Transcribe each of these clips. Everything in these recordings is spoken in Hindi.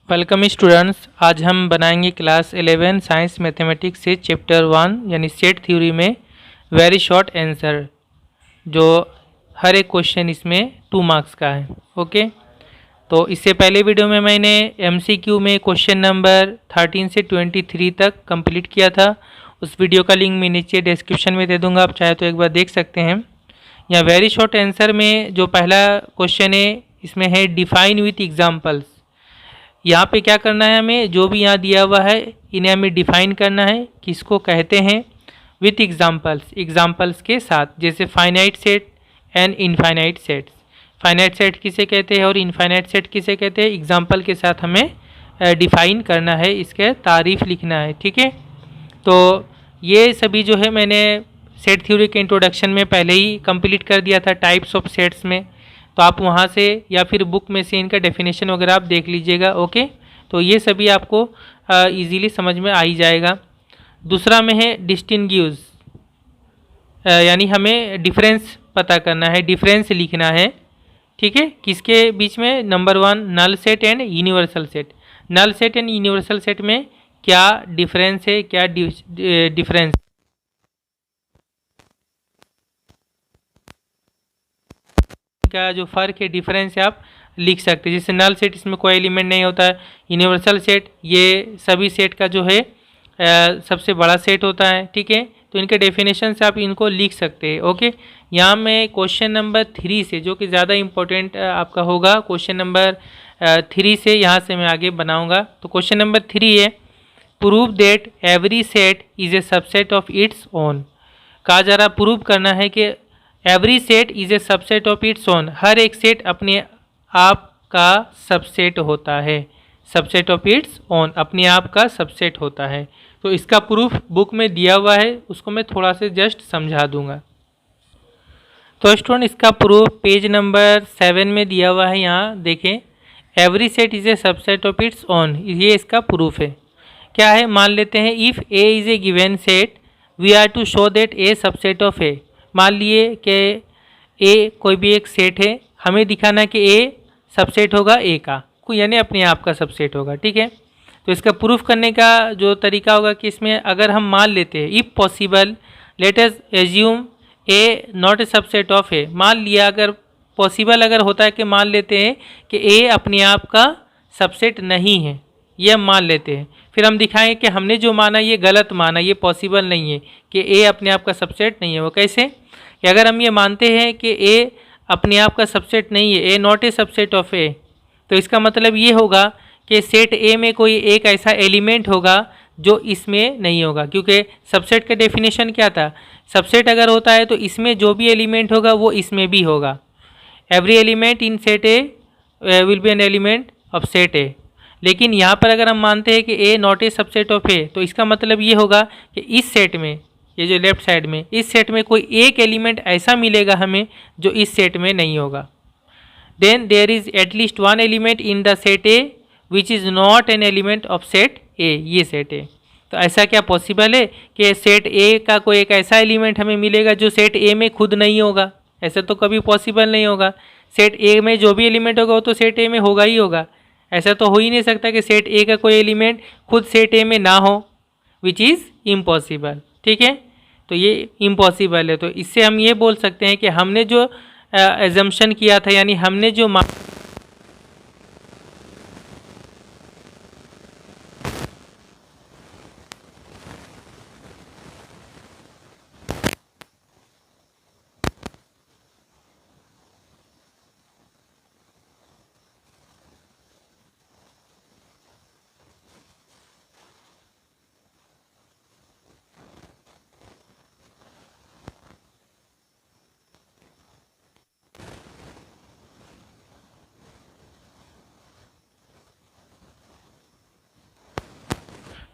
Welcome students. आज हम बनाएंगे क्लास 11 साइंस मैथमेटिक्स से चैप्टर 1 यानी सेट थ्योरी में वेरी शॉर्ट आंसर, जो हर एक क्वेश्चन इसमें 2 मार्क्स का है। ओके, तो इससे पहले वीडियो में मैंने एमसीक्यू में क्वेश्चन नंबर 13 से 23 तक कंप्लीट किया था। उस वीडियो का लिंक मैं नीचे डिस्क्रिप्शन में दे दूंगा, आप चाहे तो एक बार देख सकते हैं। या वेरी शॉर्ट आंसर में जो पहला क्वेश्चन है इसमें है डिफाइन विथ एग्जाम्पल्स। यहाँ पे क्या करना है, हमें जो भी यहाँ दिया हुआ है इन्हें हमें डिफाइन करना है, किसको कहते हैं विथ एग्जाम्पल्स, एग्जाम्पल्स के साथ। जैसे finite set and infinite sets, finite set किसे कहते हैं और इनफाइनाइट सेट किसे कहते हैं, एग्जाम्पल के साथ हमें डिफाइन करना है, इसके तारीफ लिखना है। ठीक है, तो ये सभी जो है मैंने सेट थ्योरी के इंट्रोडक्शन में पहले ही कंप्लीट कर दिया था टाइप्स ऑफ सेट्स में, तो आप वहाँ से या फिर बुक में से इनका डेफिनेशन वगैरह आप देख लीजिएगा। ओके, तो ये सभी आपको इजीली समझ में आ ही जाएगा। दूसरा में है डिस्टिंग्विश, यानी हमें डिफरेंस पता करना है, डिफरेंस लिखना है। ठीक है, किसके बीच में, number 1 null set and universal set. Null set and universal set में क्या डिफरेंस है, क्या डिफरेंस का जो फ़र्क है, डिफरेंस है, आप लिख सकते हैं। जैसे नल सेट, इसमें कोई एलिमेंट नहीं होता है। यूनिवर्सल सेट ये सभी सेट का जो है सबसे बड़ा सेट होता है। ठीक है, तो इनके डेफिनेशन से आप इनको लिख सकते हैं। ओके, यहाँ मैं क्वेश्चन नंबर 3 से, जो कि ज़्यादा इम्पोर्टेंट आपका होगा, क्वेश्चन नंबर 3 से यहाँ से मैं आगे बनाऊँगा। तो क्वेश्चन नंबर 3 है, prove that every set is a subset of its own. कहा जा रहा प्रूव करना है कि every set is a subset of its own, हर एक सेट अपने आप का सबसेट होता है। सबसेट ऑफ इट्स ओन अपने आप का सबसेट होता है। तो इसका प्रूफ बुक में दिया हुआ है, उसको मैं थोड़ा से जस्ट समझा दूंगा। तो स्टूडेंट, इसका प्रूफ पेज नंबर 7 में दिया हुआ है। यहाँ देखें, every set is a subset of its own, ये इसका प्रूफ है। क्या है, मान लेते हैं if A is a given set we are to show that A subset of A. मान लिए कि ए कोई भी एक सेट है, हमें दिखाना कि ए सबसेट होगा ए का, यानी अपने आप का सबसेट होगा। ठीक है, तो इसका प्रूफ करने का जो तरीका होगा कि इसमें अगर हम मान लेते हैं if possible let us assume A not a subset of A. मान लिया, अगर पॉसिबल अगर होता है कि मान लेते हैं कि ए अपने आप का सबसेट नहीं है, ये हम मान लेते हैं। फिर हम दिखाएंगे कि हमने जो माना ये गलत माना, ये पॉसिबल नहीं है कि ए अपने आप का सबसेट नहीं है। वो कैसे, कि अगर हम ये मानते हैं कि ए अपने आप का सबसेट नहीं है, ए not a subset of A, तो इसका मतलब ये होगा कि सेट ए में कोई एक ऐसा एलिमेंट होगा जो इसमें नहीं होगा। क्योंकि सबसेट का डेफिनेशन क्या था, सबसेट अगर होता है तो इसमें जो भी एलिमेंट होगा वो इसमें भी होगा। Every element in set A will be N element of set ए। लेकिन यहाँ पर अगर हम मानते हैं कि ए not a subset of A, तो इसका मतलब ये होगा कि इस सेट में, ये जो लेफ्ट साइड में, इस सेट में कोई एक एलिमेंट ऐसा मिलेगा हमें जो इस सेट में नहीं होगा। Then there is at least one element in the set A which is not an element of set A, ये सेट ए। तो ऐसा क्या पॉसिबल है कि सेट ए का कोई एक ऐसा एलिमेंट हमें मिलेगा जो सेट ए में खुद नहीं होगा? ऐसा तो कभी पॉसिबल नहीं होगा। सेट ए में जो भी एलिमेंट होगा वो तो सेट ए में होगा ही होगा। ऐसा तो हो ही नहीं सकता कि सेट ए का कोई एलिमेंट खुद सेट ए में ना हो, विच इज़ इम्पॉसिबल। ठीक है, तो ये इम्पॉसिबल है। तो इससे हम ये बोल सकते हैं कि हमने जो एजम्पशन किया था, यानी हमने जो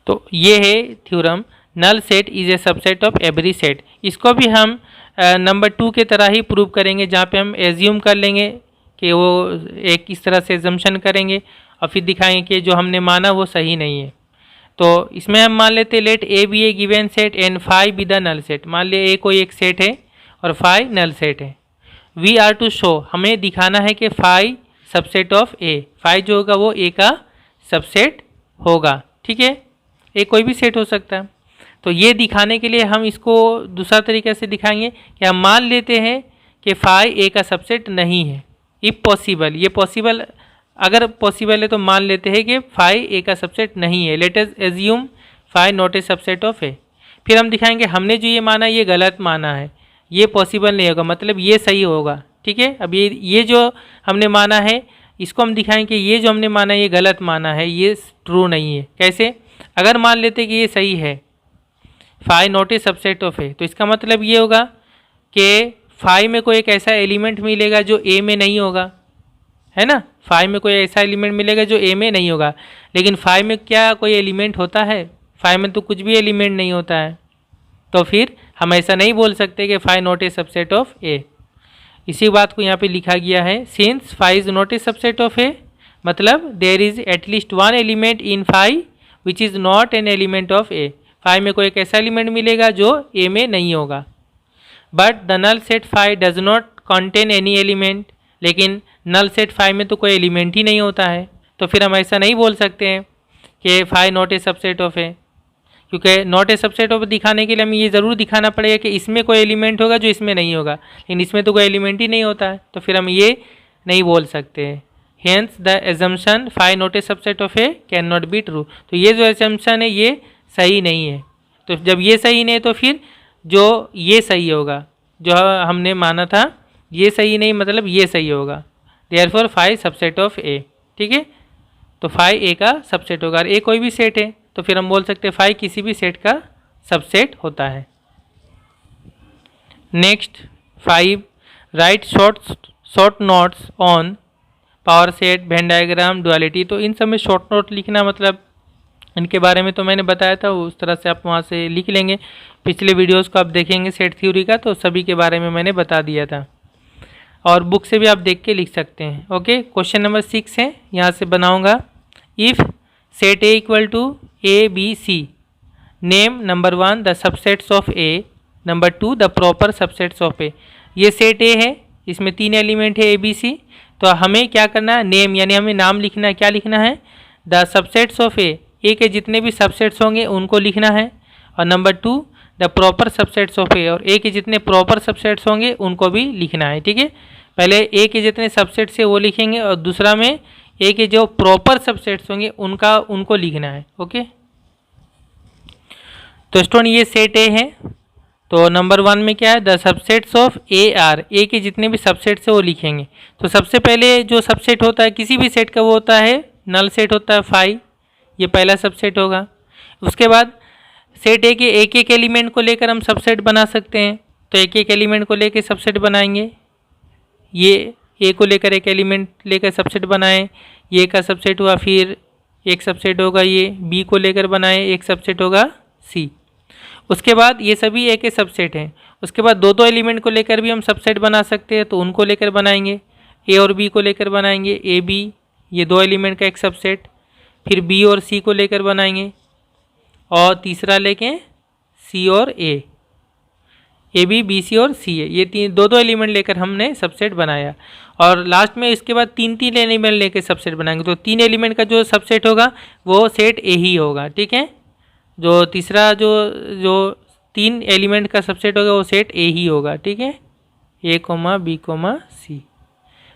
तो ये है theorem, null set is a subset of every set. इसको भी हम नंबर 2 के तरह ही प्रूव करेंगे, जहाँ पे हम एज्यूम कर लेंगे कि वो एक इस तरह से एजम्पशन करेंगे और फिर दिखाएंगे कि जो हमने माना वो सही नहीं है। तो इसमें हम मान लेते let A be a given set and phi be the null set. मान लिया ए कोई एक सेट है और फाई नल सेट है। वी आर टू शो, हमें दिखाना है कि phi subset of A, phi जो होगा वो ए का सबसेट होगा। ठीक है, ए कोई भी सेट हो सकता है। तो ये दिखाने के लिए हम इसको दूसरा तरीके से दिखाएंगे कि हम मान लेते हैं कि फाई ए का सबसेट नहीं है। इफ पॉसिबल, ये पॉसिबल, अगर पॉसिबल है तो मान लेते हैं कि फाई ए का सबसेट नहीं है। Let us assume phi not a subset of A. फिर हम दिखाएंगे हमने जो ये माना ये गलत माना है, ये पॉसिबल नहीं होगा, मतलब ये सही होगा। ठीक है, अब ये जो हमने माना है इसको हम दिखाएंगे ये जो हमने माना है ये गलत माना है, ये ट्रू नहीं है। कैसे? अगर मान लेते कि ये सही है, phi not a subset of A, तो इसका मतलब ये होगा कि फाई में कोई एक ऐसा एलिमेंट मिलेगा जो ए में नहीं होगा, है ना। फाई में कोई ऐसा एलिमेंट मिलेगा जो ए में नहीं होगा। लेकिन फाई में क्या कोई एलिमेंट होता है? फाई में तो कुछ भी एलिमेंट नहीं होता है। तो फिर हम ऐसा नहीं बोल सकते कि phi not a subset of A. इसी बात को यहाँ पे लिखा गया है, since phi is not a subset of A, मतलब there is at least one element in phi which is not an element of A. Phi में कोई एक ऐसा एलिमेंट मिलेगा जो ए में नहीं होगा। But the null set phi does not contain any element, लेकिन नल सेट फाई में तो कोई एलिमेंट ही नहीं होता है। तो फिर हम ऐसा नहीं बोल सकते हैं कि phi not a subset of A, क्योंकि नॉट ए सबसेट ऑफ दिखाने के लिए हमें ये ज़रूर दिखाना पड़ेगा कि इसमें कोई एलिमेंट होगा जो इसमें नहीं होगा, लेकिन इसमें तो कोई एलिमेंट ही नहीं होता है, तो फिर हम ये नहीं बोल सकते। Hence the assumption phi not a subset of A cannot be true. तो ये जो एजम्पशन है ये सही नहीं है। तो जब ये सही नहीं है तो फिर जो ये सही होगा, जो हमने माना था ये सही नहीं, मतलब ये सही होगा। Therefore phi subset of A. ठीक है, तो फाई ए का सबसेट होगा। और ए कोई भी सेट है तो फिर हम बोल सकते हैं फाई किसी भी सेट का सबसेट होता है। Next 5, right short notes on power set, Venn diagram, duality. तो इन सब में शॉर्ट नोट लिखना, मतलब इनके बारे में तो मैंने बताया था, उस तरह से आप वहाँ से लिख लेंगे। पिछले वीडियोस को आप देखेंगे सेट थ्योरी का, तो सभी के बारे में मैंने बता दिया था, और बुक से भी आप देख के लिख सकते हैं। ओके, क्वेश्चन नंबर 6 है, यहाँ से बनाऊँगा। If set A equal to A B C, name number 1 the subsets of A, number 2 the proper subsets of A. ये सेट ए है, इसमें 3 एलिमेंट है ए बी सी। तो हमें क्या करना है? नेम, यानी हमें नाम लिखना है। क्या लिखना है? The subsets of A, A के जितने भी सबसेट्स होंगे उनको लिखना है। और number 2 the proper subsets of A, और ए के जितने प्रॉपर सबसेट्स होंगे उनको भी लिखना है। ठीक है, पहले ए के जितने सबसेट्स है वो लिखेंगे, और दूसरा में ए के जो प्रॉपर सबसेट्स होंगे उनको लिखना है। ओके, तो स्टूडेंट ये सेट ए है। तो नंबर 1 में क्या है? The subsets of A are, A के जितने भी सबसेट्स है वो लिखेंगे। तो सबसे पहले जो सबसेट होता है किसी भी सेट का वो होता है नल सेट होता है फाई, ये पहला सबसेट होगा। उसके बाद सेट ए के एक एलिमेंट को लेकर हम सबसेट बना सकते हैं। तो एक एलिमेंट को लेकर सबसेट बनाएंगे। ये ए को लेकर एक एलिमेंट लेकर सबसेट बनाएं, ये का सबसेट हुआ। फिर एक सबसेट होगा ये, बी को लेकर बनाएं, एक सबसेट होगा सी। उसके बाद ये सभी ए के सबसेट हैं। उसके बाद दो एलिमेंट को लेकर भी हम सबसेट बना सकते हैं, तो उनको लेकर बनाएंगे। ए और बी को लेकर बनाएंगे, ए बी, ये 2 एलिमेंट का एक सबसेट। फिर बी और सी को लेकर बनाएंगे, और तीसरा लेके सी और ए बी, बी सी और सी ए, ये दो एलिमेंट लेकर हमने सबसेट बनाया। और लास्ट में इसके बाद 3 एलिमेंट लेकर सबसेट बनाएंगे। तो 3 एलिमेंट का जो सबसेट होगा वो सेट ए ही होगा। ठीक है, जो तीसरा जो 3 एलिमेंट का सबसेट होगा वो सेट ए ही होगा। ठीक है, ए कोमा बी कोमा सी।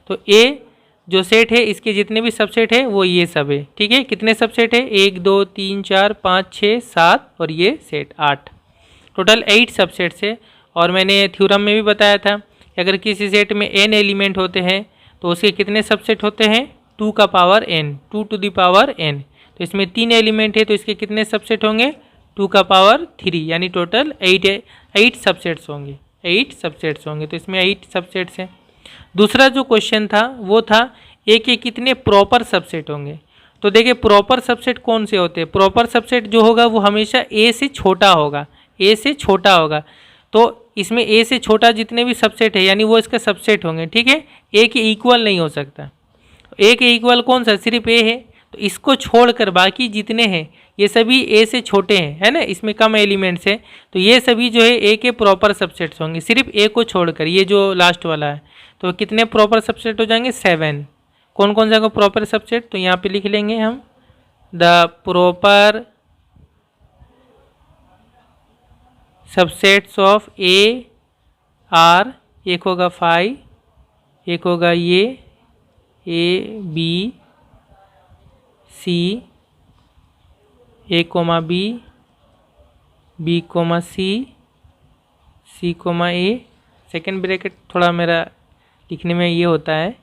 तो ए जो सेट है इसके जितने भी सबसेट है वो ये सब है। ठीक है, कितने सबसेट है? 1 2 3 4 5 6 7 और ये सेट 8, टोटल 8 सबसेट्स है। और मैंने थ्योरम में भी बताया था कि अगर किसी सेट में n एलिमेंट होते हैं तो उसके कितने सबसेट होते हैं? 2 का power n, 2 to the power n। तो इसमें 3 एलिमेंट है तो इसके कितने सबसेट होंगे? 2 का पावर 3, यानी टोटल 8 सबसेट्स होंगे, 8 सबसेट्स होंगे। तो इसमें 8 सबसेट्स हैं। दूसरा जो क्वेश्चन था वो था ए के कितने प्रॉपर सबसेट होंगे। तो देखिए प्रॉपर सबसेट कौन से होते हैं? प्रॉपर सबसेट जो होगा वो हमेशा ए से छोटा होगा, ए से छोटा होगा। तो इसमें ए से छोटा जितने भी सबसेट है यानी वो इसका सबसेट होंगे। ठीक है, ए के इक्वल नहीं हो सकता। ए के इक्वल कौन सा? सिर्फ ए है। तो इसको छोड़कर बाकी जितने हैं ये सभी ए से छोटे हैं, है ना, इसमें कम एलिमेंट्स हैं। तो ये सभी जो है ए के प्रॉपर सबसेट्स होंगे, सिर्फ ए को छोड़कर, ये जो लास्ट वाला है। तो कितने प्रॉपर सबसेट हो जाएंगे? 7। कौन कौन सा प्रॉपर सबसेट? तो यहाँ पे लिख लेंगे हम the proper subsets of A are, एक होगा 5, एक होगा ये A B C, A comma B, B comma C, C comma A. Second bracket थोड़ा मेरा लिखने में ये होता है,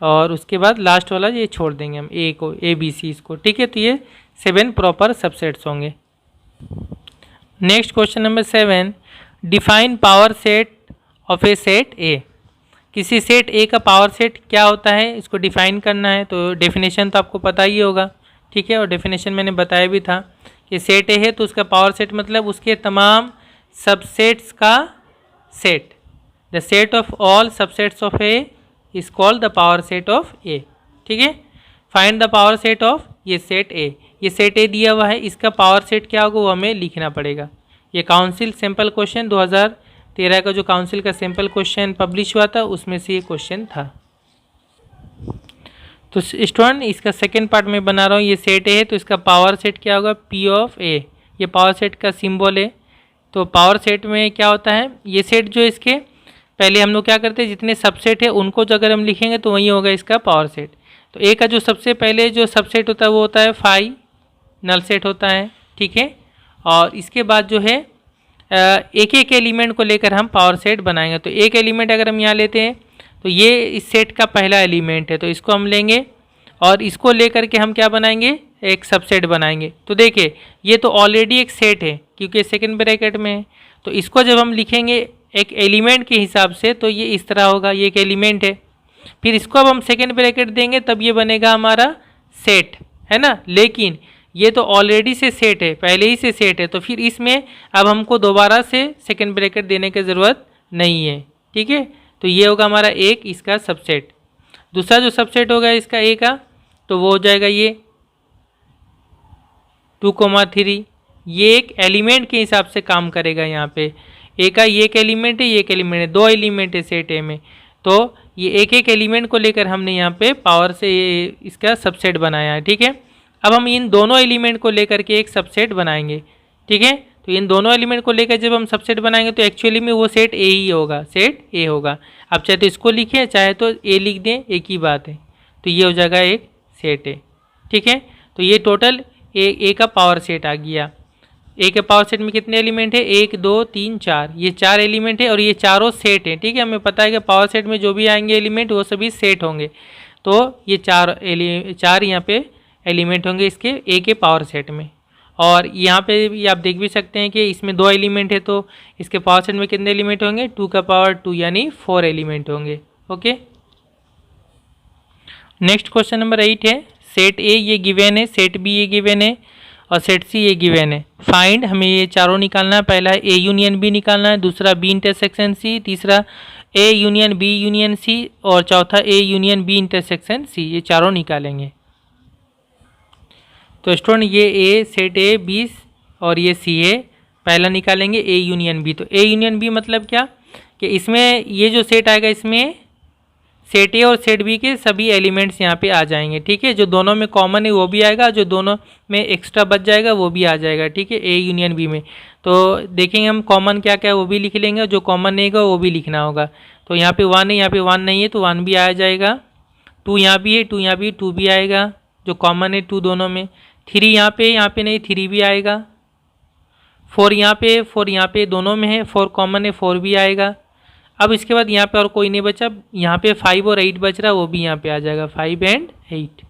और उसके बाद लास्ट वाला ये छोड़ देंगे हम ए को, ए बी सी इसको, ठीक है। तो ये 7 प्रॉपर सबसेट्स होंगे। Next question number 7, define power set of A set ए। किसी सेट ए का पावर सेट क्या होता है, इसको डिफाइन करना है। तो डेफिनेशन तो आपको पता ही होगा, ठीक है, और डेफिनेशन मैंने बताया भी था कि सेट ए है तो उसका पावर सेट मतलब उसके तमाम सबसेट्स का सेट। The set of all subsets of A is called the power set of A, ठीक है। Find the power set of ये सेट ए, ये सेट ए दिया हुआ है, इसका पावर सेट क्या होगा वो हमें लिखना पड़ेगा। ये काउंसिल सैम्पल क्वेश्चन 2013 का जो काउंसिल का सैम्पल क्वेश्चन पब्लिश हुआ था उसमें से ये क्वेश्चन था। तो स्टूडेंट इसका सेकेंड पार्ट में बना रहा हूँ। ये सेट ए है तो इसका पावर सेट क्या होगा, पी ऑफ ए। ये पावर सेट का सिंबल है। तो पावर सेट में क्या होता है, ये सेट जो इसके पहले हम लोग क्या करते हैं, जितने सबसेट है उनको जो अगर हम लिखेंगे तो वही होगा इसका पावर सेट। तो ए का जो सबसे पहले जो सबसेट होता है वो होता है 5, नल सेट होता है, ठीक है। और इसके बाद जो है एक एक एलिमेंट को लेकर हम पावर सेट बनाएंगे। तो एक एलिमेंट अगर हम यहाँ लेते हैं तो ये इस सेट का पहला एलिमेंट है, तो इसको हम लेंगे और इसको लेकर के हम क्या बनाएंगे, एक सबसेट बनाएंगे। तो देखिए ये तो ऑलरेडी एक सेट है क्योंकि सेकंड ब्रैकेट में है। तो इसको जब हम लिखेंगे एक एलिमेंट के हिसाब से तो ये इस तरह होगा, ये एक एलिमेंट है। फिर इसको अब हम सेकंड ब्रैकेट देंगे तब ये बनेगा हमारा सेट, है ना। लेकिन ये तो ऑलरेडी से सेट है, पहले ही से सेट है, तो फिर इसमें अब हमको दोबारा से सेकंड ब्रैकेट देने की ज़रूरत नहीं है, ठीक है। तो ये होगा हमारा एक इसका सबसेट। दूसरा जो सबसेट होगा इसका ए का तो वो हो जाएगा ये 2,3। ये एक एलिमेंट के हिसाब से काम करेगा। यहाँ पे ए का ये एक एलिमेंट है, ये एक एलिमेंट है, 2 एलिमेंट है सेट ए में। तो ये एक एक एलिमेंट को लेकर हमने यहाँ पे पावर से ये इसका सबसेट बनाया है, ठीक है। अब हम इन दोनों एलिमेंट को लेकर के एक सबसेट बनाएंगे, ठीक है। तो इन दोनों एलिमेंट को लेकर जब हम सबसेट बनाएंगे तो एक्चुअली में वो सेट ए ही होगा, सेट ए होगा। अब चाहे तो इसको लिखें चाहे तो ए लिख दें, एक ही बात है। तो ये हो जाएगा एक सेट ए, ठीक है। तो ये टोटल ए का पावर सेट आ गया। ए के पावर सेट में कितने एलिमेंट है, 1 2 3 4, ये 4 एलिमेंट है और ये चारों सेट है, ठीक है। हमें पता है कि पावर सेट में जो भी आएंगे एलिमेंट वो सभी सेट होंगे। तो ये चार यहाँ पे एलिमेंट होंगे इसके ए के पावर सेट में। और यहाँ पे भी आप देख भी सकते हैं कि इसमें 2 एलिमेंट है तो इसके पावर सेट में कितने एलिमेंट होंगे, 2 का पावर 2 यानी 4 एलिमेंट होंगे, ओके। नेक्स्ट क्वेश्चन नंबर 8 है, सेट ए ये गिवन है, सेट बी ये गिवन है और सेट सी ये गिवन है। फाइंड, हमें ये चारों निकालना है। पहला ए यूनियन बी निकालना है, दूसरा बी इंटरसेक्शन सी, तीसरा A union B union C और चौथा A union B intersection C. ये चारों निकालेंगे। तो स्टूडेंट ये ए सेट ए 20 और ये सी है, पहला निकालेंगे ए यूनियन बी। तो ए यूनियन बी मतलब क्या कि इसमें ये जो सेट आएगा इसमें सेट ए और सेट बी के सभी एलिमेंट्स यहाँ पे आ जाएंगे, ठीक है। जो दोनों में कॉमन है वो भी आएगा, जो दोनों में एक्स्ट्रा बच जाएगा वो भी आ जाएगा, ठीक है, ए यूनियन बी में। तो देखेंगे हम कॉमन क्या क्या है वो भी लिख लेंगे, जो कॉमन नहीं होगा वो भी लिखना होगा। तो यहाँ पे 1 है, यहाँ पे 1 नहीं है तो 1 भी आ जाएगा। 2 यहाँ भी है, 2 यहाँ भी, 2 भी आएगा जो कॉमन है 2 दोनों में। 3 यहाँ पे नहीं, 3 भी आएगा। 4 यहाँ पे, 4 यहाँ पे दोनों में है, 4 कॉमन है, 4 भी आएगा। अब इसके बाद यहाँ पे और कोई नहीं बचा, यहाँ पे 5 और 8 बच रहा, वो भी यहाँ पे आ जाएगा, 5 और 8।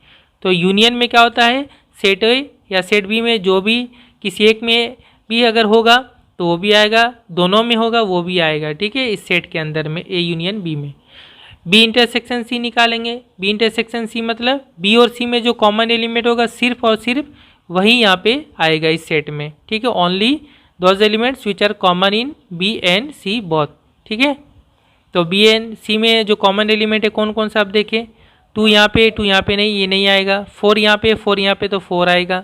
तो यूनियन में क्या होता है, सेट ए या सेट बी में जो भी किसी एक में भी अगर होगा तो वो भी आएगा, दोनों में होगा वो भी आएगा, ठीक है, इस सेट के अंदर में ए यूनियन बी में। बी इंटरसेक्शन सी निकालेंगे। बी इंटरसेक्शन सी मतलब बी और सी में जो कॉमन एलिमेंट होगा सिर्फ और सिर्फ वही यहाँ पे आएगा इस सेट में, ठीक है। Only those elements which are common in B and C both, ठीक है। तो बी एंड सी में जो कॉमन एलिमेंट है कौन कौन सा आप देखें, 2 यहाँ पे, 2 यहाँ पे नहीं, ये नहीं आएगा। 4 यहाँ पे, 4 यहाँ पे तो 4 आएगा।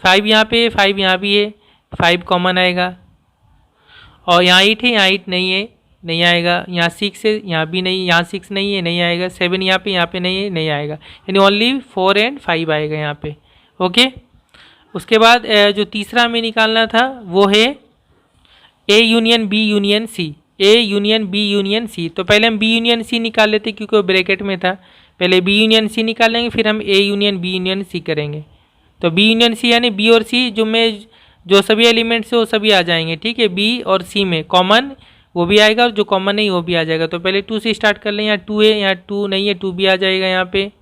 5 यहाँ पे, 5 यहाँ भी है, 5 कॉमन आएगा। और यहाँ 8 है, यहाँ 8 नहीं है, नहीं आएगा। यहाँ 6 है, यहाँ भी नहीं, यहाँ 6 नहीं है, नहीं आएगा। 7 यहाँ पे नहीं है, नहीं आएगा। यानी ओनली 4 और 5 आएगा यहाँ पे, ओके। उसके बाद जो तीसरा हमें निकालना था वो है A union B union C, A union B union C. तो पहले हम बी यूनियन सी निकाल लेते क्योंकि वो ब्रैकेट में था। पहले बी यूनियन सी निकालेंगे, फिर हम A union B union C करेंगे। तो बी यूनियन सी यानी बी और सी जो सभी एलिमेंट्स है वो सभी आ जाएंगे, ठीक है। बी और सी में कॉमन वो भी आएगा और जो कॉमन नहीं वो भी आ जाएगा। तो पहले 2 से स्टार्ट कर लें। यहाँ 2 है, यहाँ 2 नहीं है, 2 भी आ जाएगा यहाँ पे।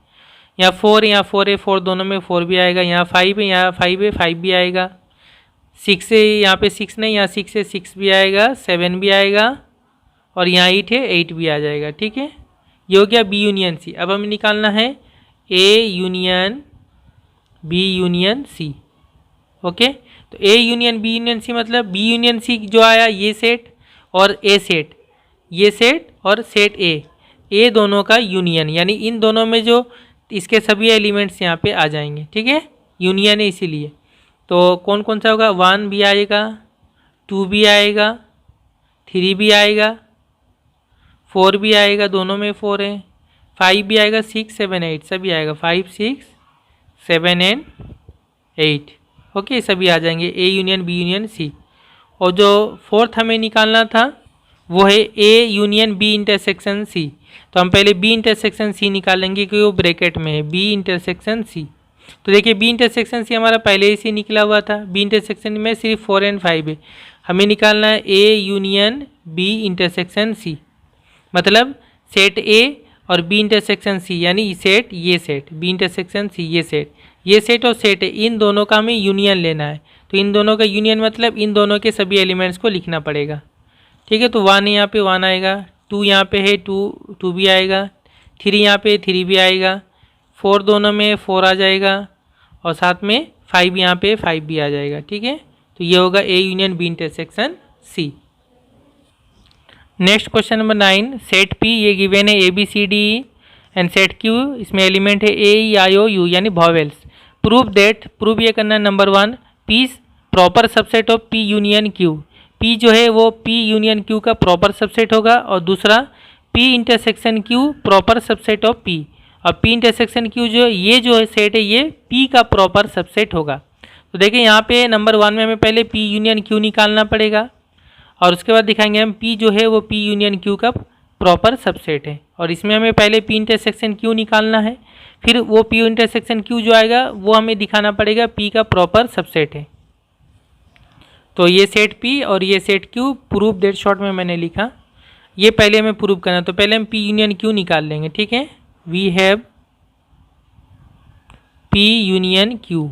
यहाँ 4 है, यहाँ 4 है, 4 दोनों में 4 भी आएगा। यहाँ 5 है, यहाँ 5 है, 5 भी आएगा। 6 है, यहाँ पे 6 नहीं, यहाँ 6 है, 6 भी आएगा, 7 भी आएगा और यहाँ 8 है, 8 भी आ जाएगा, ठीक है। ये हो गया बी यूनियन सी। अब हमें निकालना है A union B union C. Okay, तो A union B union C मतलब बी यूनियन सी जो आया ये सेट और ए सेट, ये सेट और सेट ए दोनों का यूनियन, यानी इन दोनों में जो इसके सभी एलिमेंट्स यहाँ पे आ जाएंगे, ठीक है। यूनियन है इसीलिए। तो कौन कौन सा होगा, 1 भी आएगा, 2 भी आएगा, 3 भी आएगा, 4 भी आएगा, दोनों में 4 है, 5 भी आएगा, 6 7 8 सभी आएगा, 5 6 7 एंड 8। ओके, सभी आ जाएंगे A union B union C. और जो फोर्थ हमें निकालना था वो है A union B intersection C. तो हम पहले बी इंटरसेक्शन सी निकालेंगे क्योंकि वो ब्रैकेट में है, बी इंटरसेक्शन सी। तो देखिए बी इंटरसेक्शन सी हमारा पहले ही से निकला हुआ था, बी इंटरसेक्शन में सिर्फ 4 एंड 5 है। हमें निकालना है A union B intersection C, मतलब सेट ए और बी इंटरसेक्शन सी, यानी सेट ये सेट बी इंटरसेक्शन सी, ये सेट और सेट है, इन दोनों का हमें यूनियन लेना है। तो इन दोनों का यूनियन मतलब इन दोनों के सभी एलिमेंट्स को लिखना पड़ेगा, ठीक है। तो 1 यहाँ पे 1 आएगा, 2 यहाँ पे है, 2 भी आएगा, 3 यहाँ पे 3 भी आएगा, 4 दोनों में 4 आ जाएगा और साथ में 5 यहाँ पे 5 भी आ जाएगा, ठीक है। तो ये होगा A union B intersection C. Next question number 9, set P ये गिवन है A B C D and set Q, इसमें एलिमेंट है A E I O U यानी वॉवेल्स। प्रूव दैट, प्रूव ये करना है number 1, P proper subset of P union Q. P जो है वो पी यूनियन क्यू का प्रॉपर सबसेट होगा। और दूसरा P intersection Q proper subset of P, और पी इंटरसेक्शन क्यू जो ये जो है सेट है ये पी का प्रॉपर सबसेट होगा। तो देखिए यहाँ पे नंबर 1 में हमें पहले पी यूनियन क्यू निकालना पड़ेगा और उसके बाद दिखाएंगे हम पी जो है वो पी यूनियन क्यू का प्रॉपर सबसेट है। और इसमें हमें पहले पी इंटरसेक्शन क्यू निकालना है, फिर वो पी इंटरसेक्शन क्यू जो आएगा वो हमें दिखाना पड़ेगा पी का प्रॉपर सबसेट है। तो ये सेट पी और ये set Q, proof that short में मैंने लिखा, ये पहले हमें प्रूव करना। तो पहले हम पी यूनियन क्यू निकाल लेंगे, ठीक है। We have P union Q.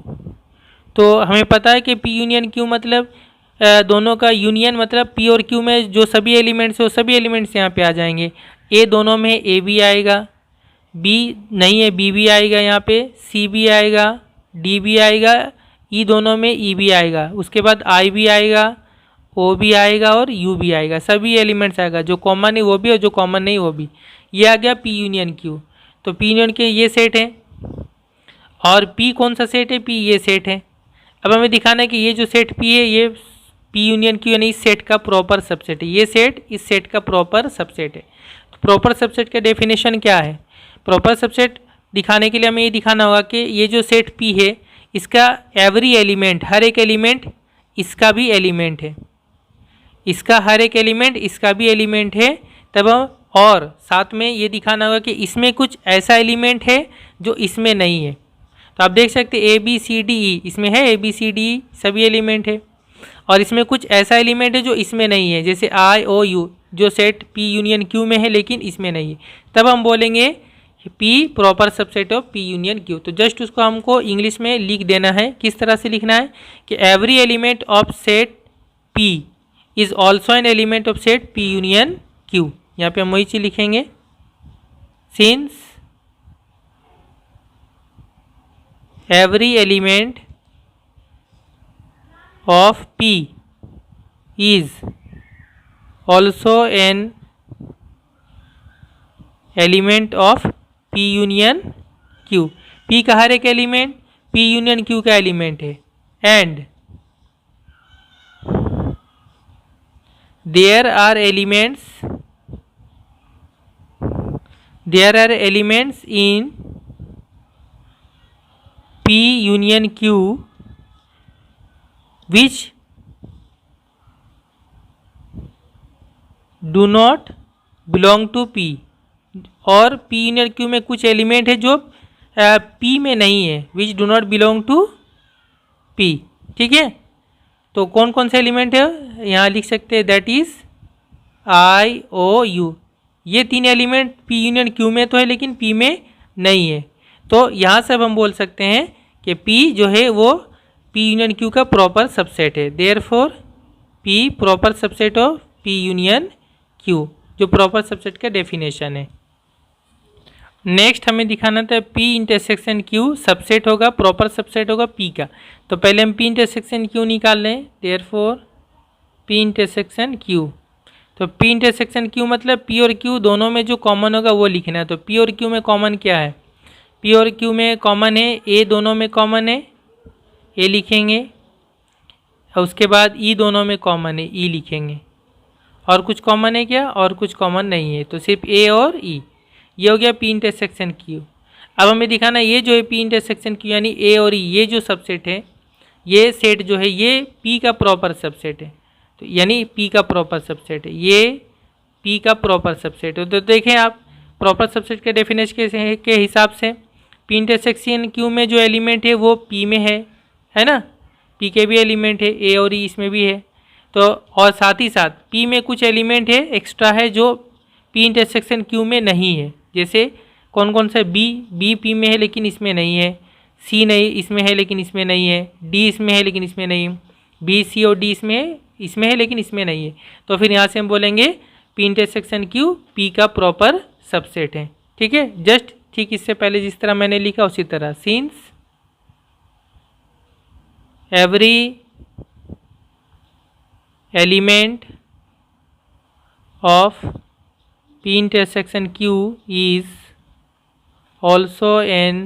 तो हमें पता है कि पी यूनियन क्यू मतलब दोनों का यूनियन, मतलब पी और क्यू में जो सभी एलिमेंट्स है वो सभी एलिमेंट्स यहाँ पे आ जाएंगे। ए दोनों में ए भी आएगा, बी नहीं है बी भी आएगा, यहाँ पे सी भी आएगा, डी भी आएगा, ई दोनों में ई भी आएगा, उसके बाद आई भी आएगा, ओ भी आएगा और यू भी आएगा, सभी एलिमेंट्स आएगा, जो कॉमन है वो भी और जो कॉमन नहीं वो भी। ये आ गया पी यूनियन क्यू। तो पी यूनियन के ये सेट है और पी कौन सा सेट है, पी ये सेट है। अब हमें दिखाना है कि ये जो सेट पी है ये पी यूनियन क्यू यानी इस सेट का प्रॉपर सबसेट है, ये सेट इस सेट का प्रॉपर सबसेट है। तो प्रॉपर सबसेट का डेफिनेशन क्या है, प्रॉपर सबसेट दिखाने के लिए हमें ये दिखाना होगा कि ये जो सेट पी है इसका एवरी एलिमेंट, हर एक एलिमेंट इसका भी एलिमेंट है, इसका हर एक एलिमेंट इसका भी एलिमेंट है। तब और साथ में ये दिखाना होगा कि इसमें कुछ ऐसा एलिमेंट है जो इसमें नहीं है। तो आप देख सकते हैं ए बी सी डी ई, इसमें है A B C D E सभी एलिमेंट है, और इसमें कुछ ऐसा एलिमेंट है जो इसमें नहीं है, जैसे आई ओ यू जो सेट पी यूनियन क्यू में है लेकिन इसमें नहीं है। तब हम बोलेंगे P proper subset of P union Q. तो जस्ट उसको हमको इंग्लिश में लिख देना है। किस तरह से लिखना है कि every element of set P is also an element of set P union Q. यहाँ पे हम वही चीज लिखेंगे, since every element of P is also an element of P union Q। P का हर एक एलिमेंट P यूनियन Q का एलिमेंट है, and there are elements in P P union Q which do not belong to P, और P union Q में कुछ एलिमेंट है जो P में नहीं है, which do not belong to P। ठीक है, तो कौन कौन से एलिमेंट है यहाँ लिख सकते हैं, that is I O U. ये तीन एलिमेंट P यूनियन Q में तो है लेकिन P में नहीं है, तो यहाँ से अब हम बोल सकते हैं कि P जो है वो P यूनियन Q का प्रॉपर सबसेट है। Therefore P proper subset of P union Q, जो प्रॉपर सबसेट का डेफिनेशन है। नेक्स्ट हमें दिखाना था P इंटरसेक्शन Q सबसेट होगा, प्रॉपर सबसेट होगा P का। तो पहले हम P इंटरसेक्शन Q निकाल लें। देयरफॉर P इंटरसेक्शन Q, तो P इंटरसेक्शन Q मतलब P और Q दोनों में जो कॉमन होगा वो लिखना है। तो P और Q में कॉमन क्या है, P और Q में कॉमन है A, दोनों में कॉमन है A लिखेंगे, और उसके बाद E दोनों में कॉमन है E लिखेंगे। और कुछ कॉमन है क्या, और कुछ कॉमन नहीं है, तो सिर्फ A और E। ये हो गया P इंटरसेक्शन Q। अब हमें दिखाना ये जो है P इंटरसेक्शन Q यानी A और E, ये जो सबसेट है, ये सेट जो है ये P का प्रॉपर सबसेट है। तो यानी P का प्रॉपर सबसेट है, ये P का प्रॉपर सबसेट है। तो देखें आप प्रॉपर सबसेट के डेफिनेशन के हिसाब से P इंटरसेक्शन Q में जो एलिमेंट है वो P में है ना, P के भी एलिमेंट है A और E इसमें भी है। तो और साथ ही साथ P में कुछ एलिमेंट है एक्स्ट्रा है जो P इंटरसेक्शन Q में नहीं है। जैसे कौन कौन सा, B P में है लेकिन इसमें नहीं है, C नहीं इसमें है लेकिन इसमें नहीं है, D इसमें है लेकिन इसमें नहीं है, B C और D इसमें है लेकिन इसमें नहीं है। तो फिर यहाँ से हम बोलेंगे P इंटरसेक्शन Q P का प्रॉपर सबसेट है। ठीक है, जस्ट ठीक इससे पहले जिस तरह मैंने लिखा उसी तरह, since every element of P intersection Q is also an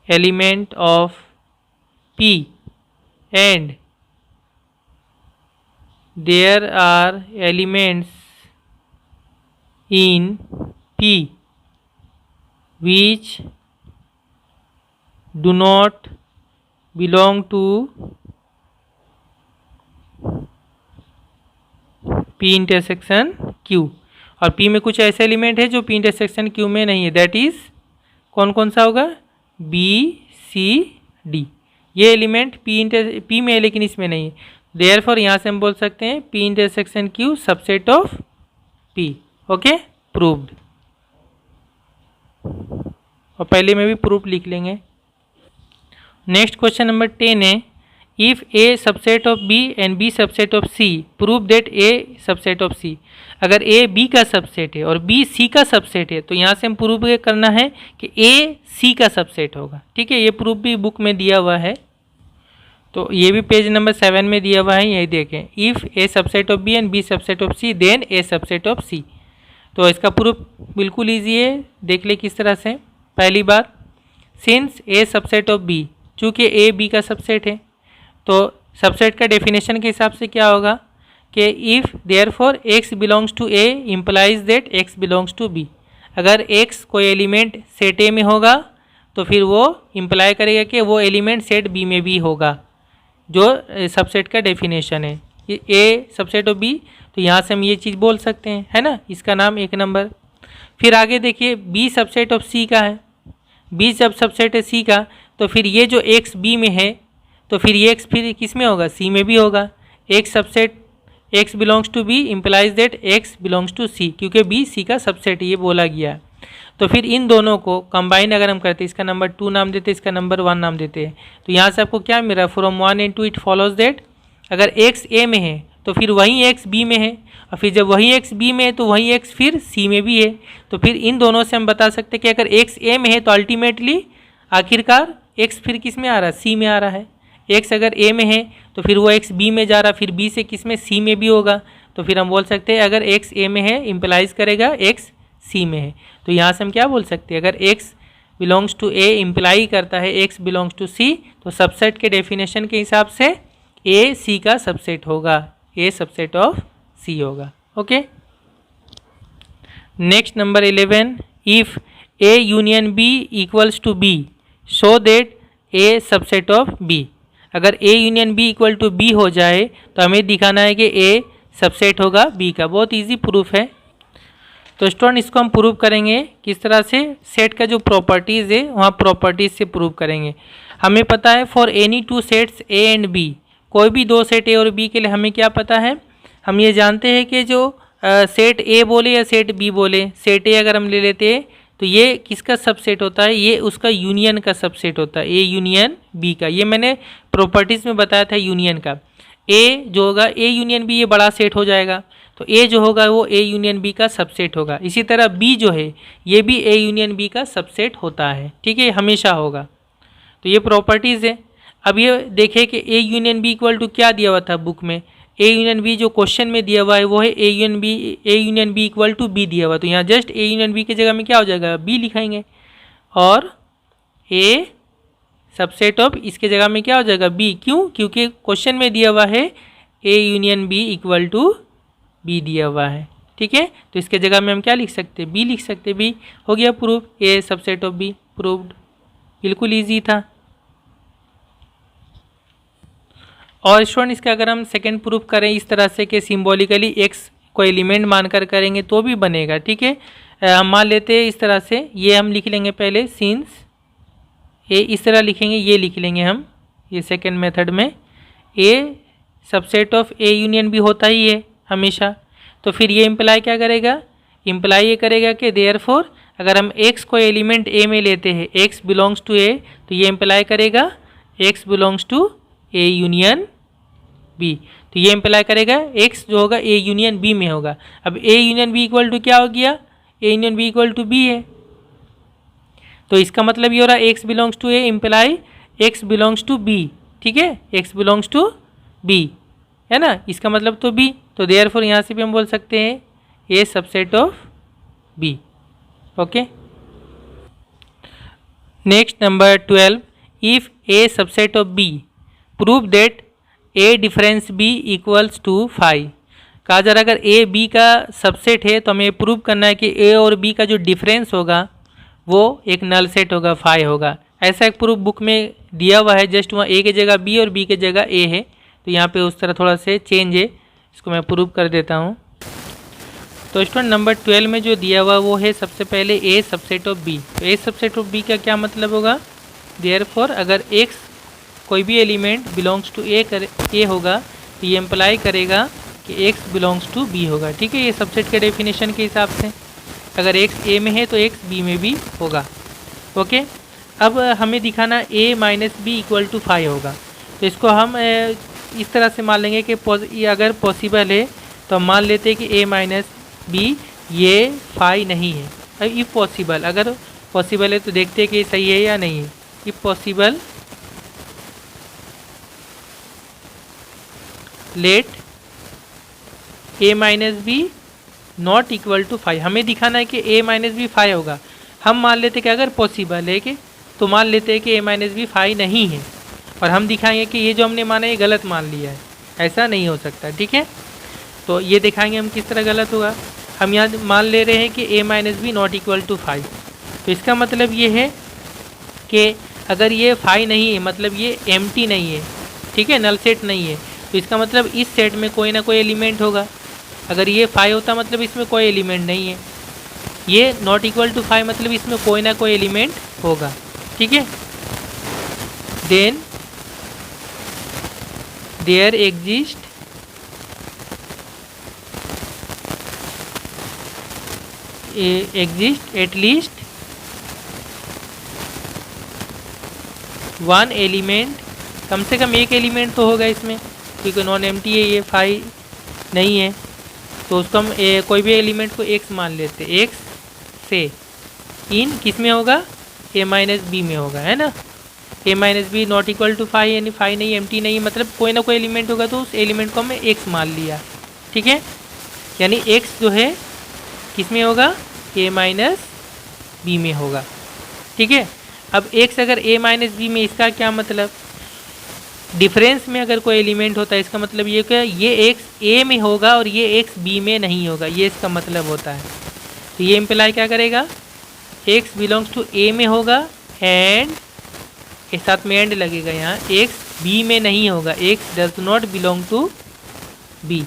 element of P and there are elements in P which do not belong to P intersection Q, और P में कुछ ऐसे एलिमेंट है जो P इंटरसेक्शन Q में नहीं है, दैट इज कौन कौन सा होगा, B C D। ये एलिमेंट P में है लेकिन इसमें नहीं है। देयरफॉर यहाँ से हम बोल सकते हैं P intersection Q subset of P। Okay, proved. और पहले में भी प्रूफ लिख लेंगे। नेक्स्ट क्वेश्चन नंबर 10 है, if A subset of B and B subset of C prove that A subset of C। अगर A B का सबसेट है और B C का सबसेट है तो यहाँ से हम प्रूव करना है कि A C का सबसेट होगा। ठीक है, ये प्रूफ भी बुक में दिया हुआ है, तो ये भी पेज नंबर 7 में दिया हुआ है, यही देखें। If A subset of B and B subset of C then A subset of C। तो इसका प्रूफ बिल्कुल ईजी है, देख ले किस तरह से। पहली बात, since A subset of B, चूँकि A B का सबसेट है तो सबसेट का डेफिनेशन के हिसाब से क्या होगा कि if therefore X belongs to A implies that X belongs to B। अगर X कोई एलिमेंट सेट A में होगा तो फिर वो इम्प्लाई करेगा कि वो एलिमेंट सेट B में भी होगा, जो सबसेट का डेफिनेशन है। ये A सबसेट ऑफ B, तो यहाँ से हम ये चीज़ बोल सकते हैं, है ना, इसका नाम 1 नंबर। फिर आगे देखिए B सबसेट ऑफ C का है, B जब सबसेट है C का, तो फिर ये जो X B में है तो फिर ये X फिर किस में होगा, C में भी होगा। X subset X belongs to B implies that X belongs to C, क्योंकि B C का सबसेट ये बोला गया है। तो फिर इन दोनों को कंबाइन अगर हम करते हैं, इसका नंबर 2 नाम देते हैं, इसका नंबर 1 नाम देते हैं, तो यहाँ से आपको क्या मिल रहा है, from 1 and 2 it follows that अगर X A में है तो फिर वहीं X B में है, और फिर जब वहीं X B में है तो वहीं X फिर C में भी है। तो फिर इन दोनों से हम बता सकते हैं कि अगर X A में है तो अल्टीमेटली आखिरकार X फिर किस में आ रहा है, C में आ रहा है। X अगर A में है तो फिर वो X B में जा रहा है, फिर B से किस में, C में भी होगा। तो फिर हम बोल सकते हैं अगर X A में है इम्प्लाइज करेगा X C में है। तो यहाँ से हम क्या बोल सकते हैं, अगर X belongs to A imply करता है X बिलोंग्स टू C, तो सबसेट के डेफिनेशन के हिसाब से A C का सबसेट होगा, A सबसेट ऑफ C होगा। Okay, next number 11, if A union B equals to B, show that A subset of B. अगर A union B equal to B हो जाए तो हमें दिखाना है कि ए सबसेट होगा बी का। बहुत इजी प्रूफ है। तो स्टूडेंट इसको हम प्रूव करेंगे किस तरह से, सेट का जो प्रॉपर्टीज़ है वहाँ प्रॉपर्टीज़ से प्रूव करेंगे। हमें पता है for any two sets A and B, कोई भी दो सेट ए और बी के लिए हमें क्या पता है, हम ये जानते हैं कि जो सेट ए बोले या सेट बी बोले, सेट ए अगर हम ले लेते हैं तो ये किसका सबसेट होता है, ये उसका यूनियन का सबसेट होता है, ए यूनियन बी का। ये मैंने प्रॉपर्टीज़ में बताया था यूनियन का। ए जो होगा ए यूनियन बी, ये बड़ा सेट हो जाएगा, तो ए जो होगा वो ए यूनियन बी का सबसेट होगा। इसी तरह बी जो है ये भी ए यूनियन बी का सबसेट होता है, ठीक है, हमेशा होगा। तो ये प्रॉपर्टीज़ है। अब ये देखें कि A union B equal to क्या दिया हुआ था बुक में, ए यूनियन बी जो क्वेश्चन में दिया हुआ है वो है A union B equal to B दिया हुआ, तो यहाँ जस्ट ए यूनियन बी की जगह में क्या हो जाएगा, बी लिखाएंगे, और ए सबसेट ऑफ इसके जगह में क्या हो जाएगा, बी। क्यों, क्योंकि क्वेश्चन में दिया हुआ है A union B equal to B दिया हुआ है, ठीक है। तो इसके जगह में हम क्या लिख सकते हैं, बी लिख सकते हैं। बी हो गया proof, A subset of be proved. बिल्कुल ईजी था। और स्टूडेंट इसका अगर हम सेकेंड प्रूफ करें इस तरह से कि सिम्बॉलिकली एक्स को एलिमेंट मानकर करेंगे तो भी बनेगा, ठीक है। हम मान लेते हैं इस तरह से, ये हम लिख लेंगे पहले, सिंस ए इस तरह लिखेंगे, ये लिख लेंगे हम, ये सेकेंड मेथड में A subset of A union B होता ही है हमेशा। तो फिर ये इम्प्लाई क्या करेगा, इम्प्लाई ये करेगा कि देयरफॉर अगर हम x को एलिमेंट a में लेते हैं, x बिलोंग्स टू a, तो ये इम्प्लाई करेगा x belongs to a union b। तो ये इम्प्लाई करेगा x जो होगा a यूनियन b में होगा। अब a union b equal to क्या हो गया, a union b equal to b है, तो इसका मतलब ये हो रहा है x belongs to a imply x belongs to b, ठीक है, x बिलोंग्स टू b है ना, इसका मतलब तो b। तो देयरफॉर यहाँ से भी हम बोल सकते हैं a subset of b। Okay, next number 12, if a subset of b prove that a difference b equals to 5। कहा जा रहा है अगर a b का सबसेट है तो हमें प्रूव करना है कि a और b का जो डिफरेंस होगा वो एक नल सेट होगा, 5 होगा। ऐसा एक प्रूफ बुक में दिया हुआ है, जस्ट वहाँ a की जगह b और b की जगह a है, तो यहाँ पे उस तरह थोड़ा से चेंज है, इसको मैं प्रूव कर देता हूँ। तो स्टूडेंट नंबर 12 में जो दिया हुआ वो है सबसे पहले a सबसेट ऑफ b। तो a सबसेट ऑफ b का क्या मतलब होगा, देयरफॉर अगर x कोई भी एलिमेंट बिलोंग्स टू a होगा तो ये इम्प्लाई करेगा कि x बिलोंग्स टू b होगा, ठीक है। ये सबसेट के डेफिनेशन के हिसाब से अगर x a में है तो x b में भी होगा। ओके, अब हमें दिखाना a minus B equal to 5 होगा, तो इसको हम इस तरह से मान लेंगे कि अगर पॉसिबल है तो हम मान लेते हैं कि a माइनस बी ये 5 नहीं है। अब इफ़ पॉसिबल, अगर पॉसिबल है तो देखते हैं कि सही है या नहीं है। If possible let a minus B not equal to 5। हमें दिखाना है कि a माइनस बी 5 होगा। हम मान लेते हैं कि अगर पॉसिबल है कि, तो मान लेते हैं कि a माइनस बी 5 नहीं है, और हम दिखाएंगे कि ये जो हमने माना ये गलत मान लिया है, ऐसा नहीं हो सकता, ठीक है। तो ये दिखाएंगे हम किस तरह गलत होगा। हम यहाँ मान ले रहे हैं कि a minus B not equal to 5, तो इसका मतलब ये है कि अगर ये 5 नहीं है मतलब ये एम्प्टी नहीं है, ठीक है, नल सेट नहीं है, तो इसका मतलब इस सेट में कोई ना कोई एलिमेंट होगा। अगर ये 5 होता मतलब इसमें कोई एलिमेंट नहीं है, ये नॉट इक्वल टू 5 मतलब इसमें कोई ना कोई एलिमेंट होगा, ठीक है। Then there exist at least one element, कम से कम एक एलिमेंट तो होगा इसमें, क्योंकि नॉन एम्प्टी है, ये 5 नहीं है, तो उसको हम कोई भी एलिमेंट को x मान लेते हैं। x से इन किस में होगा, a माइनस बी में होगा, है ना। a minus B not equal to 5 यानी 5 नहीं, एम्प्टी नहीं, मतलब कोई ना कोई एलिमेंट होगा, तो उस एलिमेंट को हमने x मान लिया, ठीक है। यानी x जो है किस में होगा, a माइनस बी में होगा, ठीक है। अब x अगर a माइनस बी में, इसका क्या मतलब, डिफरेंस में अगर कोई एलिमेंट होता है इसका मतलब ये क्या, ये x a में होगा और ये x b में नहीं होगा, ये इसका मतलब होता है। तो ये इम्प्लाई क्या करेगा, x बिलोंग्स टू a में होगा एंड के साथ में एंड लगेगा यहाँ, एक्स बी में नहीं होगा, x does not belong to B,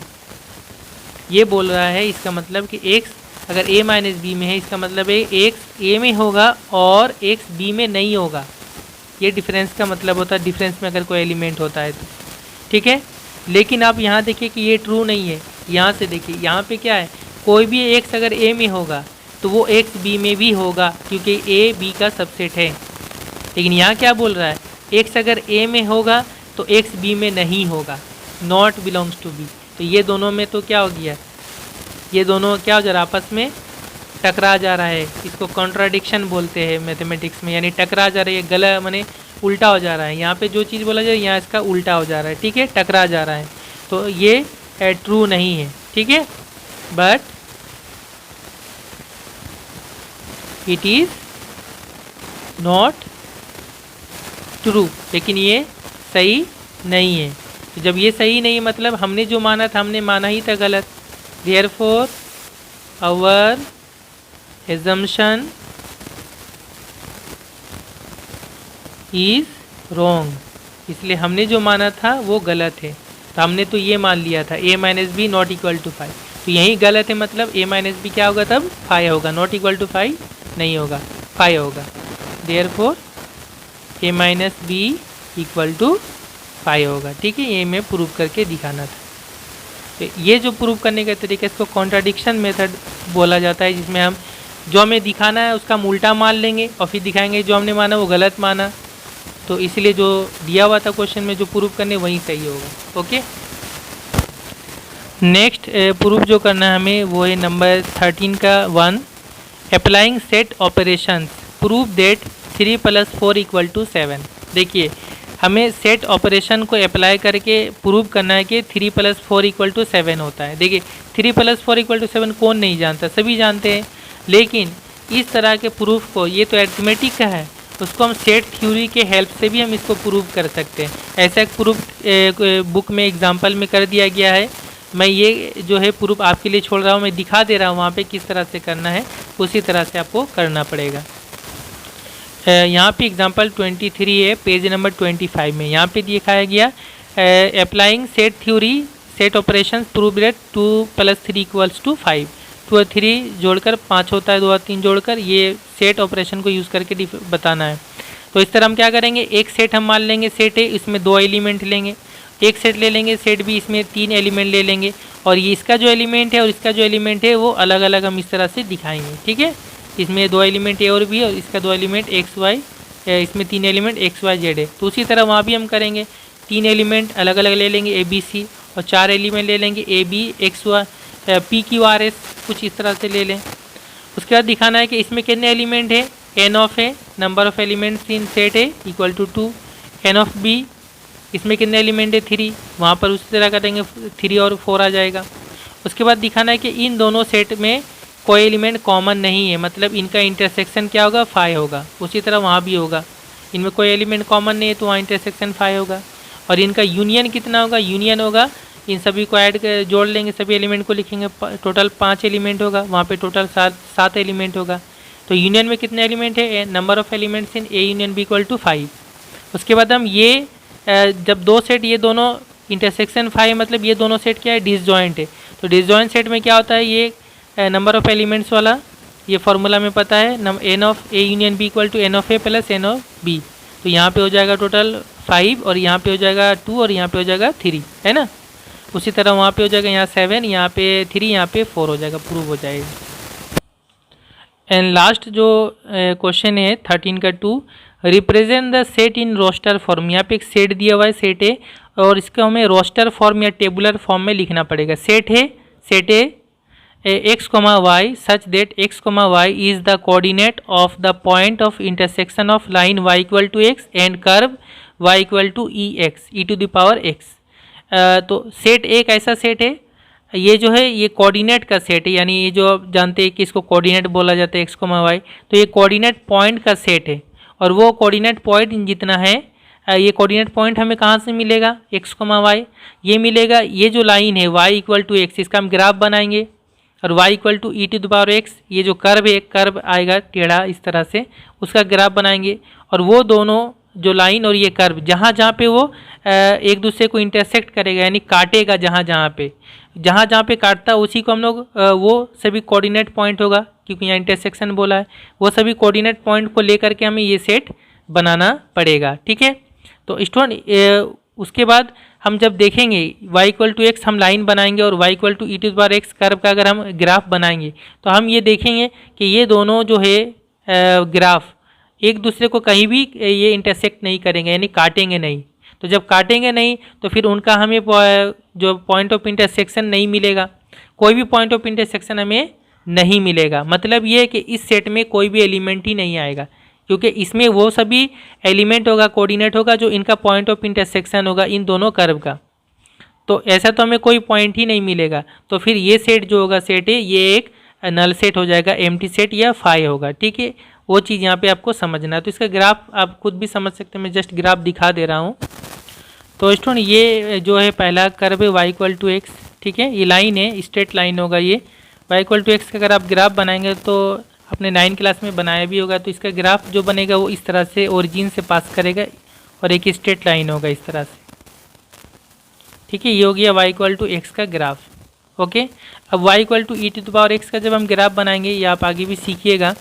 ये बोल रहा है। इसका मतलब कि एक्स अगर a माइनस बी में है, इसका मतलब है एक्स ए में होगा और एक्स बी में नहीं होगा। ये डिफरेंस का मतलब होता है, डिफरेंस में अगर कोई एलिमेंट होता है तो, ठीक है। लेकिन आप यहाँ देखिए कि ये ट्रू नहीं है। यहाँ से देखिए, यहाँ पे क्या है, कोई भी एक्स अगर a में होगा तो वो एक्स बी में भी होगा, क्योंकि a b का सबसेट है। लेकिन यहाँ क्या बोल रहा है, एक्स अगर a में होगा तो एक्स बी में नहीं होगा, नॉट बिलोंग्स टू बी। तो ये दोनों में तो क्या हो गया, ये दोनों क्या हो जा रहा है, आपस में टकरा जा रहा है। इसको कॉन्ट्राडिक्शन बोलते हैं मैथमेटिक्स में, यानी टकरा जा रही है, गलत माने उल्टा हो जा रहा है। यहाँ पे जो चीज़ बोला जाए यहाँ इसका उल्टा हो जा रहा है, ठीक है, टकरा जा रहा है। तो ये ट्रू नहीं है, ठीक है, but it is not true, लेकिन ये सही नहीं है। तो जब ये सही नहीं मतलब हमने जो माना था, हमने माना ही था गलत। Therefore, our assumption is wrong, इसलिए हमने जो माना था वो गलत है। तो हमने तो ये मान लिया था a minus B not equal to 5, तो यही गलत है, मतलब a माइनस बी क्या होगा तब 5 होगा, नॉट इक्वल टू 5 नहीं होगा, 5 होगा। Therefore, a minus B equal to 5 होगा, ठीक है। ये मैं प्रूव करके दिखाना था। तो ये जो प्रूव करने का तरीका, इसको कॉन्ट्राडिक्शन मेथड बोला जाता है, जिसमें हम जो हमें दिखाना है उसका हम उल्टा मान लेंगे और फिर दिखाएंगे जो हमने माना वो गलत माना। तो इसलिए जो दिया हुआ था क्वेश्चन में जो प्रूव करने वही सही होगा। ओके, नेक्स्ट प्रूफ जो करना है हमें वो है नंबर 13 का 1, applying set operations prove that 3 + 4 = 7। देखिए हमें सेट ऑपरेशन को अप्लाई करके प्रूव करना है कि 3 + 4 = 7 होता है। देखिए 3 + 4 = 7 कौन नहीं जानता, सभी जानते हैं। लेकिन इस तरह के प्रूफ को, ये तो अरिथमेटिक का है, उसको हम सेट थ्योरी के हेल्प से भी हम इसको प्रूव कर सकते हैं। ऐसा एक प्रूफ बुक में एग्जाम्पल में कर दिया गया है। मैं ये जो है प्रूफ आपके लिए छोड़ रहा हूँ, मैं दिखा दे रहा हूँ वहाँ पे किस तरह से करना है, उसी तरह से आपको करना पड़ेगा। यहाँ पे एग्जांपल 23 है, पेज नंबर 25 में यहाँ पे दिखाया गया applying set theory set operations prove that 2 + 3 = 5। 2 और 3 जोड़कर 5 होता है, 2 और 3 जोड़कर, ये सेट ऑपरेशन को यूज़ करके बताना है। तो इस तरह हम क्या करेंगे, एक सेट हम मान लेंगे, सेट है इसमें 2 एलिमेंट लेंगे, एक सेट ले लेंगे, सेट भी इसमें 3 एलिमेंट ले लेंगे, और ये इसका जो एलिमेंट है और इसका जो एलिमेंट है वो अलग अलग हम इस तरह से दिखाएंगे, ठीक है। इसमें 2 एलिमेंट ए और बी और इसका 2 एलिमेंट एक्स वाई, इसमें 3 एलिमेंट एक्स वाई जेड है। तो उसी तरह वहाँ भी हम करेंगे, 3 एलिमेंट अलग अलग ले लेंगे ए बी सी, और 4 एलिमेंट ले लेंगे A B X Y P Q R S, कुछ इस तरह से ले लें। उसके बाद दिखाना है कि इसमें कितने एलिमेंट है, n of A number of elements in set A equal to 2, n of B इसमें कितने एलिमेंट है 3, वहाँ पर उसी तरह करेंगे 3 और 4 आ जाएगा। उसके बाद दिखाना है कि इन दोनों सेट में कोई एलिमेंट कॉमन नहीं है, मतलब इनका इंटरसेक्शन क्या होगा 5 होगा, उसी तरह वहाँ भी होगा। इनमें कोई एलिमेंट कॉमन नहीं है तो वहाँ इंटरसेक्शन 5 होगा। और इनका यूनियन कितना होगा, यूनियन होगा, इन सभी को ऐड कर जोड़ लेंगे, सभी एलिमेंट को लिखेंगे, टोटल 5 एलिमेंट होगा, वहाँ पे टोटल 7 एलिमेंट होगा। तो यूनियन में कितने एलिमेंट है, number of elements in A union B equal to 5। उसके बाद हम ये जब 2 सेट ये दोनों इंटरसेक्शन 5 मतलब ये दोनों सेट क्या है, डिसजॉइंट है। तो डिसजॉइंट सेट में क्या होता है, ये नंबर ऑफ एलिमेंट्स वाला ये फार्मूला में पता है, n of A union B equal to n of A plus n of B. तो यहाँ पे हो जाएगा टोटल 5 और यहाँ पे हो जाएगा 2 और यहाँ पे हो जाएगा 3, है ना। उसी तरह वहाँ पे हो जाएगा यहाँ 7, यहाँ पे 3, यहाँ पे 4 हो जाएगा, प्रूव हो जाएगा। एंड लास्ट जो क्वेश्चन है 13 का 2, represent the set in roster form. यहाँ पे एक सेट दिया हुआ है, सेट है, और इसको हमें रोस्टर फॉर्म या टेबुलर फॉर्म में लिखना पड़ेगा। सेट है x, y such that x, y is the coordinate of the point of intersection of line y equal to x and curve y equal to ex e to the power x। तो सेट एक ऐसा सेट है, ये जो है ये कोऑर्डिनेट का सेट है, यानी ये जो आप जानते हैं कि इसको कोऑर्डिनेट बोला जाता है x, y, तो ये कोऑर्डिनेट पॉइंट का सेट है। और वो कोऑर्डिनेट पॉइंट जितना है, ये कोऑर्डिनेट पॉइंट हमें कहाँ से मिलेगा, x, y, ये मिलेगा, ये जो लाइन है y इक्वल टू एक्स, इसका हम ग्राफ बनाएंगे, और y equal to e to the power x, ये जो कर्व है, कर्व आएगा टेढ़ा इस तरह से, उसका ग्राफ बनाएंगे। और वो दोनों जो लाइन और ये कर्व जहाँ जहाँ पे वो एक दूसरे को इंटरसेक्ट करेगा, यानी काटेगा, जहाँ जहाँ पे काटता है उसी को हम लोग वो सभी कोऑर्डिनेट पॉइंट होगा, क्योंकि यहाँ इंटरसेक्शन बोला है, वो सभी कोऑर्डिनेट पॉइंट को लेकर के हमें ये सेट बनाना पड़ेगा। ठीक है, तो स्टूडेंट उसके बाद हम जब देखेंगे y=x हम लाइन बनाएंगे और y=e⁻x कर्व का अगर हम ग्राफ बनाएंगे तो हम ये देखेंगे कि ये दोनों जो है ग्राफ एक दूसरे को कहीं भी ये इंटरसेक्ट नहीं करेंगे, यानी काटेंगे नहीं। तो जब काटेंगे नहीं तो फिर उनका हमें जो पॉइंट ऑफ इंटरसेक्शन नहीं मिलेगा, कोई भी पॉइंट ऑफ इंटरसेक्शन हमें नहीं मिलेगा। मतलब ये है कि इस सेट में कोई भी एलिमेंट ही नहीं आएगा, क्योंकि इसमें वो सभी एलिमेंट होगा, कोऑर्डिनेट होगा जो इनका पॉइंट ऑफ इंटरसेक्शन होगा इन दोनों कर्व का। तो ऐसा तो हमें कोई पॉइंट ही नहीं मिलेगा। तो फिर ये सेट जो होगा सेट है ये एक नल सेट हो जाएगा, एम्प्टी सेट या फाई होगा। ठीक है, वो चीज़ यहाँ पे आपको समझना है। तो इसका ग्राफ आप खुद भी समझ सकते हैं, मैं जस्ट ग्राफ दिखा दे रहा हूँ। तो स्टूडेंट ये जो है पहला कर्व है y=x। ठीक है, ये लाइन है, स्ट्रेट लाइन होगा ये। y=x का अगर आप ग्राफ बनाएंगे तो आपने 9 क्लास में बनाया भी होगा, तो इसका ग्राफ जो बनेगा वो इस तरह से ओरिजिन से पास करेगा और एक स्ट्रेट लाइन होगा इस तरह से। ठीक है, ये हो गया y=x का ग्राफ। ओके, अब y=e⁻x का जब हम ग्राफ बनाएंगे, ये आप आगे भी सीखिएगा।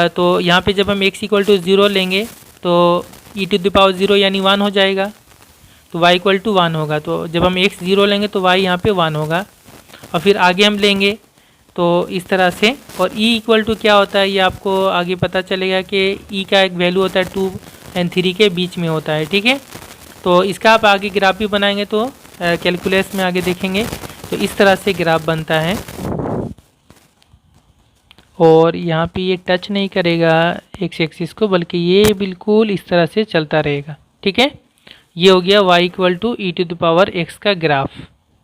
तो यहाँ पे जब हम x=0 लेंगे तो e⁻0 यानी 1 हो जाएगा, तो y=1 होगा। तो जब हम x 0 लेंगे तो y यहाँ पे 1 होगा, और फिर आगे हम लेंगे तो इस तरह से। और e क्या होता है ये आपको आगे पता चलेगा कि e का एक वैल्यू होता है 2 और 3 के बीच में होता है। ठीक है, तो इसका आप आगे ग्राफ भी बनाएंगे तो कैलकुलस में आगे देखेंगे तो इस तरह से ग्राफ बनता है। और यहाँ पे ये टच नहीं करेगा एक्स एक्सिस को, बल्कि ये बिल्कुल इस तरह से चलता रहेगा। ठीक है, ये हो गया y=e⁻x का ग्राफ।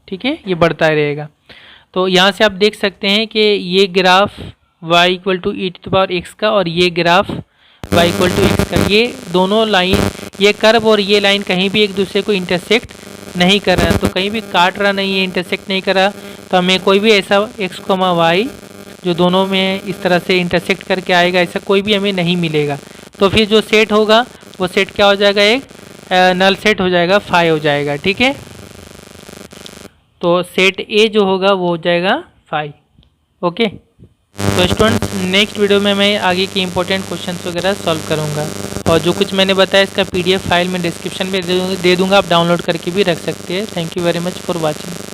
ठीक है, ये बढ़ता रहेगा। तो यहाँ से आप देख सकते हैं कि ये ग्राफ y=e⁻x का और ये ग्राफ y=x का, ये दोनों लाइन, ये कर्व और ये लाइन कहीं भी एक दूसरे को इंटरसेक्ट नहीं कर रहा है। तो कहीं भी काट रहा नहीं है, इंटरसेक्ट नहीं कर रहा, तो हमें कोई भी ऐसा x, y जो दोनों में इस तरह से इंटरसेक्ट करके आएगा, ऐसा कोई भी हमें नहीं मिलेगा। तो फिर जो सेट होगा वो सेट क्या हो जाएगा, एक नल सेट हो जाएगा, फाई हो जाएगा। ठीक है, तो सेट ए जो होगा वो हो जाएगा फाई। ओके, तो स्टूडेंट्स नेक्स्ट वीडियो में मैं आगे के इंपॉर्टेंट क्वेश्चंस वगैरह सॉल्व करूंगा, और जो कुछ मैंने बताया इसका PDF फाइल में डिस्क्रिप्शन में दे दूंगा, आप डाउनलोड करके भी रख सकते हैं। Thank you very much for watching.